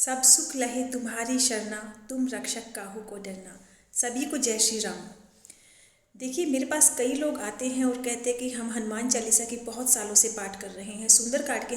सब सुख लहे तुम्हारी शरणा, तुम रक्षक काहू को डरना। सभी को जय श्री राम। देखिए, मेरे पास कई लोग आते हैं और कहते हैं कि हम हनुमान चालीसा की बहुत सालों से पाठ कर रहे हैं। सुंदरकांड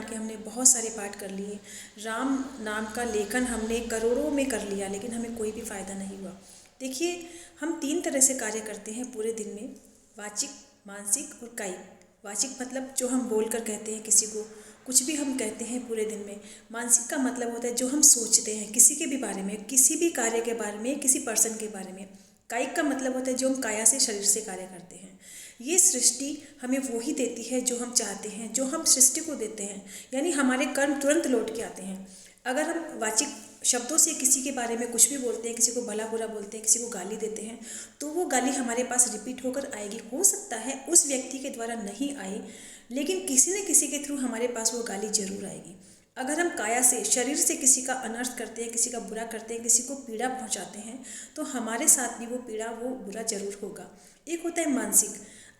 के हमने बहुत सारे पाठ कर लिए। राम नाम का लेखन हमने करोड़ों में कर लिया, लेकिन हमें कोई भी फ़ायदा नहीं हुआ। देखिए, हम 3 तरह से कार्य करते हैं पूरे दिन में: वाचिक, मानसिक और कायिक। वाचिक मतलब जो हम बोल कर कहते हैं किसी को, कुछ भी हम कहते हैं पूरे दिन में। मानसिक का मतलब होता है जो हम सोचते हैं किसी के भी बारे में, किसी भी कार्य के बारे में, किसी पर्सन के बारे में। कायिक का मतलब होता है जो हम काया से, शरीर से कार्य करते हैं। ये सृष्टि हमें वो ही देती है जो हम चाहते हैं, जो हम सृष्टि को देते हैं, यानी हमारे कर्म तुरंत लौट के आते हैं। अगर हम वाचिक शब्दों से किसी के बारे में कुछ भी बोलते हैं, किसी को भला बुरा बोलते हैं, किसी को गाली देते हैं, तो वो गाली हमारे पास रिपीट होकर आएगी। हो सकता है उस व्यक्ति के द्वारा नहीं आए, लेकिन किसी न किसी के थ्रू हमारे पास वो गाली जरूर आएगी। अगर हम काया से, शरीर से किसी का अनर्थ करते हैं, किसी का बुरा करते हैं, किसी को पीड़ा पहुंचाते हैं, तो हमारे साथ भी वो पीड़ा, वो बुरा जरूर होगा। एक होता है मानसिक।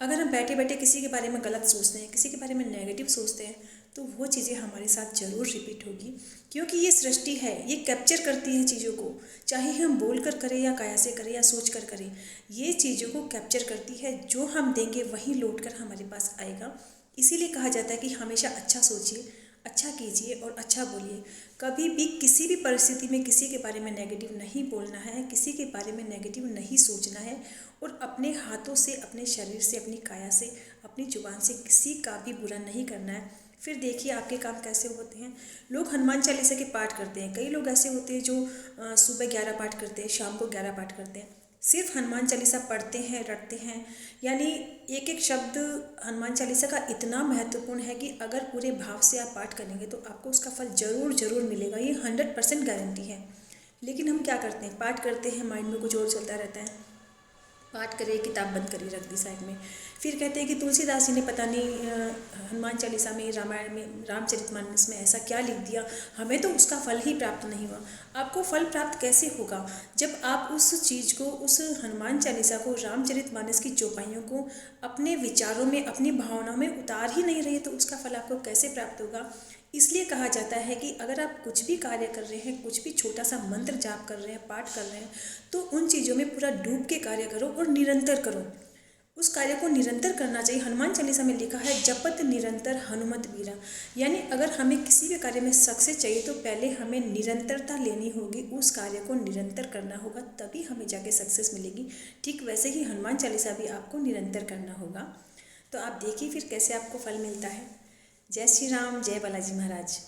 अगर हम बैठे बैठे किसी के बारे में गलत सोचते हैं, किसी के बारे में नेगेटिव सोचते हैं, तो वो चीज़ें हमारे साथ जरूर रिपीट होगी। क्योंकि ये सृष्टि है, ये कैप्चर करती है चीज़ों को, चाहे हम बोल कर करें या काया से करें या सोच कर करें। ये चीज़ों को कैप्चर करती है। जो हम देंगे वही लौट कर हमारे पास आएगा। इसीलिए कहा जाता है कि हमेशा अच्छा सोचिए, अच्छा कीजिए और अच्छा बोलिए। कभी भी किसी भी परिस्थिति में किसी के बारे में नेगेटिव नहीं बोलना है, किसी के बारे में नेगेटिव नहीं सोचना है, और अपने हाथों से, अपने शरीर से, अपनी काया से, अपनी जुबान से किसी का भी बुरा नहीं करना है। फिर देखिए आपके काम कैसे होते हैं। लोग हनुमान चालीसा के पाठ करते हैं। कई लोग ऐसे होते हैं जो सुबह 11 पाठ करते हैं, शाम को 11 पाठ करते हैं। सिर्फ हनुमान चालीसा पढ़ते हैं, रटते हैं, यानी एक एक शब्द हनुमान चालीसा का इतना महत्वपूर्ण है कि अगर पूरे भाव से आप पाठ करेंगे तो आपको उसका फल जरूर जरूर मिलेगा। ये 100% गारंटी है। लेकिन हम क्या करते हैं, पाठ करते हैं, माइंड में कुछ और चलता रहता है। पाठ करे, किताब बंद करी, रख दी साइड में। फिर कहते हैं कि तुलसीदास जी ने पता नहीं हनुमान चालीसा में, रामायण में, रामचरितमानस में ऐसा क्या लिख दिया, हमें तो उसका फल ही प्राप्त नहीं हुआ। आपको फल प्राप्त कैसे होगा जब आप उस चीज़ को, उस हनुमान चालीसा को, रामचरितमानस की चौपाइयों को अपने विचारों में, अपनी भावनाओं में उतार ही नहीं रहे, तो उसका फल आपको कैसे प्राप्त होगा। इसलिए कहा जाता है कि अगर आप कुछ भी कार्य कर रहे हैं, कुछ भी छोटा सा मंत्र जाप कर रहे हैं, पाठ कर रहे हैं, तो उन चीज़ों में पूरा डूब के कार्य करो और निरंतर करो। उस कार्य को निरंतर करना चाहिए। हनुमान चालीसा में लिखा है, जपत निरंतर हनुमत बीरा। यानी अगर हमें किसी भी कार्य में सक्सेस चाहिए तो पहले हमें निरंतरता लेनी होगी, उस कार्य को निरंतर करना होगा, तभी हमें जाके सक्सेस मिलेगी। ठीक वैसे ही हनुमान चालीसा भी आपको निरंतर करना होगा। तो आप देखिए फिर कैसे आपको फल मिलता है। जय श्री राम, जय बालाजी महाराज।